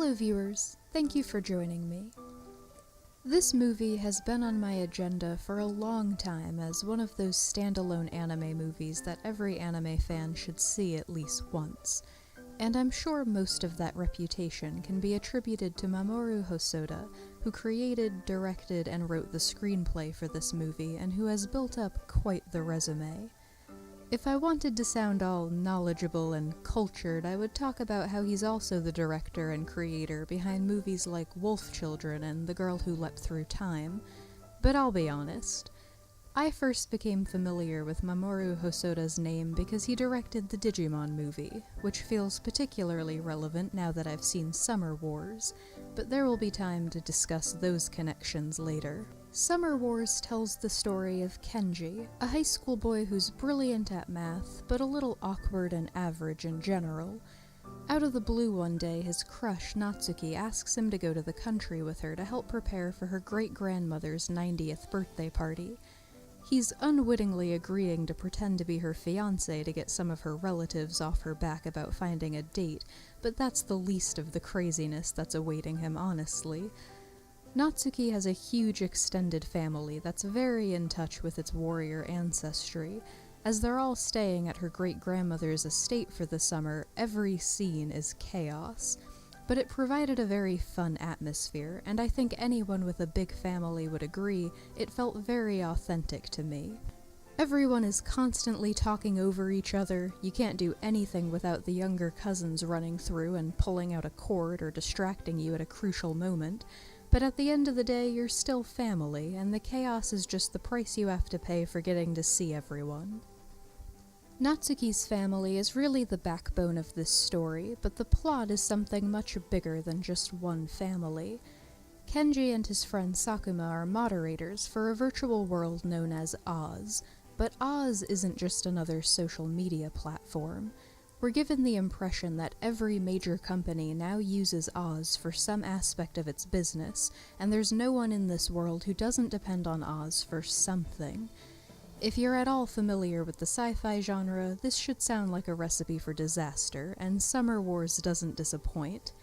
Hello viewers, thank you for joining me. This movie has been on my agenda for a long time as one of those standalone anime movies that every anime fan should see at least once, and I'm sure most of that reputation can be attributed to Mamoru Hosoda, who created, directed, and wrote the screenplay for this movie and who has built up quite the resume. If I wanted to sound all knowledgeable and cultured, I would talk about how he's also the director and creator behind movies like Wolf Children and The Girl Who Leapt Through Time, but I'll be honest. I first became familiar with Mamoru Hosoda's name because he directed the Digimon movie, which feels particularly relevant now that I've seen Summer Wars, but there will be time to discuss those connections later. Summer Wars tells the story of Kenji, a high school boy who's brilliant at math, but a little awkward and average in general. Out of the blue one day, his crush, Natsuki, asks him to go to the country with her to help prepare for her great-grandmother's 90th birthday party. He's unwittingly agreeing to pretend to be her fiancé to get some of her relatives off her back about finding a date, but that's the least of the craziness that's awaiting him, honestly. Natsuki has a huge extended family that's very in touch with its warrior ancestry. As they're all staying at her great-grandmother's estate for the summer, every scene is chaos. But it provided a very fun atmosphere, and I think anyone with a big family would agree, it felt very authentic to me. Everyone is constantly talking over each other, you can't do anything without the younger cousins running through and pulling out a cord or distracting you at a crucial moment. But at the end of the day, you're still family, and the chaos is just the price you have to pay for getting to see everyone. Natsuki's family is really the backbone of this story, but the plot is something much bigger than just one family. Kenji and his friend Sakuma are moderators for a virtual world known as Oz, but Oz isn't just another social media platform. We're given the impression that every major company now uses Oz for some aspect of its business, and there's no one in this world who doesn't depend on Oz for something. If you're at all familiar with the sci-fi genre, this should sound like a recipe for disaster, and Summer Wars doesn't disappoint.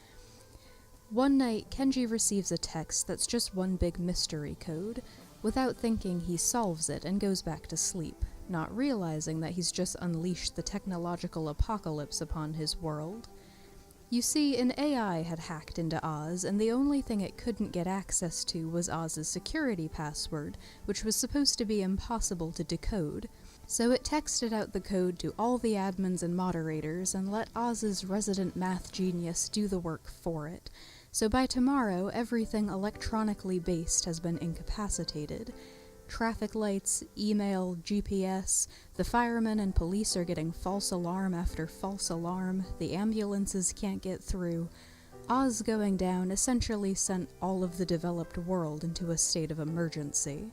One night, Kenji receives a text that's just one big mystery code. Without thinking, he solves it and goes back to sleep, not realizing that he's just unleashed the technological apocalypse upon his world. You see, an AI had hacked into Oz, and the only thing it couldn't get access to was Oz's security password, which was supposed to be impossible to decode. So it texted out the code to all the admins and moderators and let Oz's resident math genius do the work for it. So by tomorrow, everything electronically based has been incapacitated. Traffic lights, email, GPS, the firemen and police are getting false alarm after false alarm, the ambulances can't get through. Oz going down essentially sent all of the developed world into a state of emergency.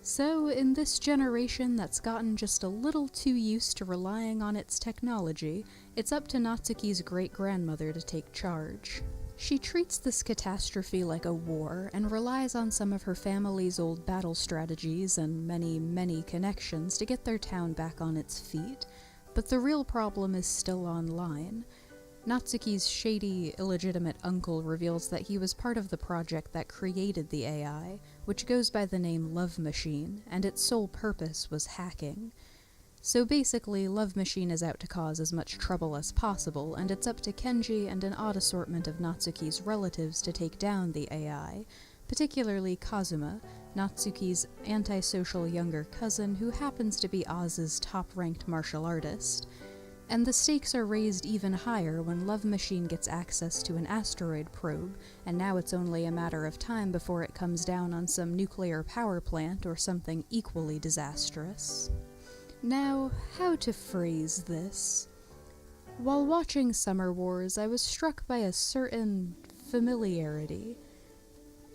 So, in this generation that's gotten just a little too used to relying on its technology, it's up to Natsuki's great-grandmother to take charge. She treats this catastrophe like a war, and relies on some of her family's old battle strategies and many connections to get their town back on its feet. But the real problem is still online. Natsuki's shady, illegitimate uncle reveals that he was part of the project that created the AI, which goes by the name Love Machine, and its sole purpose was hacking. So basically, Love Machine is out to cause as much trouble as possible, and it's up to Kenji and an odd assortment of Natsuki's relatives to take down the AI, particularly Kazuma, Natsuki's antisocial younger cousin who happens to be Oz's top-ranked martial artist. And the stakes are raised even higher when Love Machine gets access to an asteroid probe, and now it's only a matter of time before it comes down on some nuclear power plant or something equally disastrous. Now, how to phrase this? While watching Summer Wars, I was struck by a certain familiarity.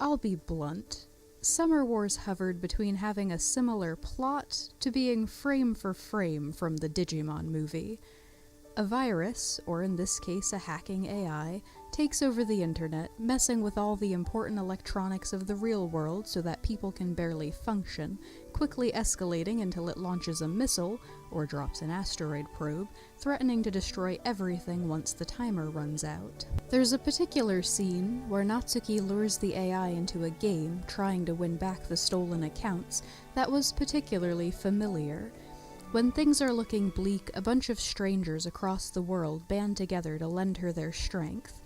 I'll be blunt. Summer Wars hovered between having a similar plot to being frame for frame from the Digimon movie. A virus, or in this case a hacking AI, takes over the internet, messing with all the important electronics of the real world so that people can barely function, quickly escalating until it launches a missile, or drops an asteroid probe, threatening to destroy everything once the timer runs out. There's a particular scene where Natsuki lures the AI into a game, trying to win back the stolen accounts, that was particularly familiar. When things are looking bleak, a bunch of strangers across the world band together to lend her their strength.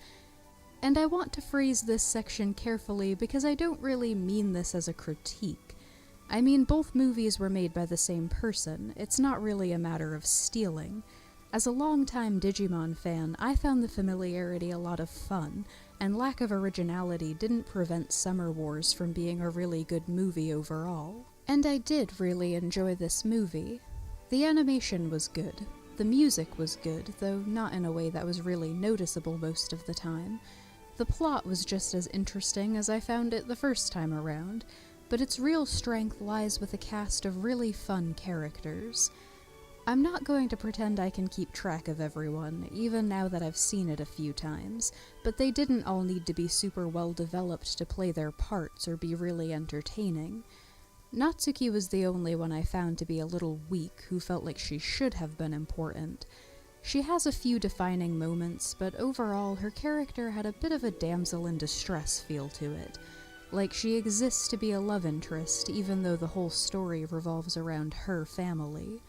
And I want to phrase this section carefully because I don't really mean this as a critique. I mean, both movies were made by the same person. It's not really a matter of stealing. As a longtime Digimon fan, I found the familiarity a lot of fun, and lack of originality didn't prevent Summer Wars from being a really good movie overall. And I did really enjoy this movie. The animation was good. The music was good, though not in a way that was really noticeable most of the time. The plot was just as interesting as I found it the first time around, but its real strength lies with a cast of really fun characters. I'm not going to pretend I can keep track of everyone, even now that I've seen it a few times, but they didn't all need to be super well developed to play their parts or be really entertaining. Natsuki was the only one I found to be a little weak, who felt like she should have been important. She has a few defining moments, but overall her character had a bit of a damsel in distress feel to it. Like she exists to be a love interest, even though the whole story revolves around her family.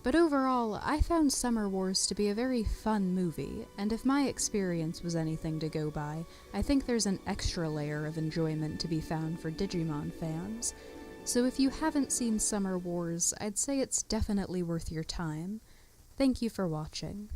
But overall, I found Summer Wars to be a very fun movie, and if my experience was anything to go by, I think there's an extra layer of enjoyment to be found for Digimon fans. So if you haven't seen Summer Wars, I'd say it's definitely worth your time. Thank you for watching.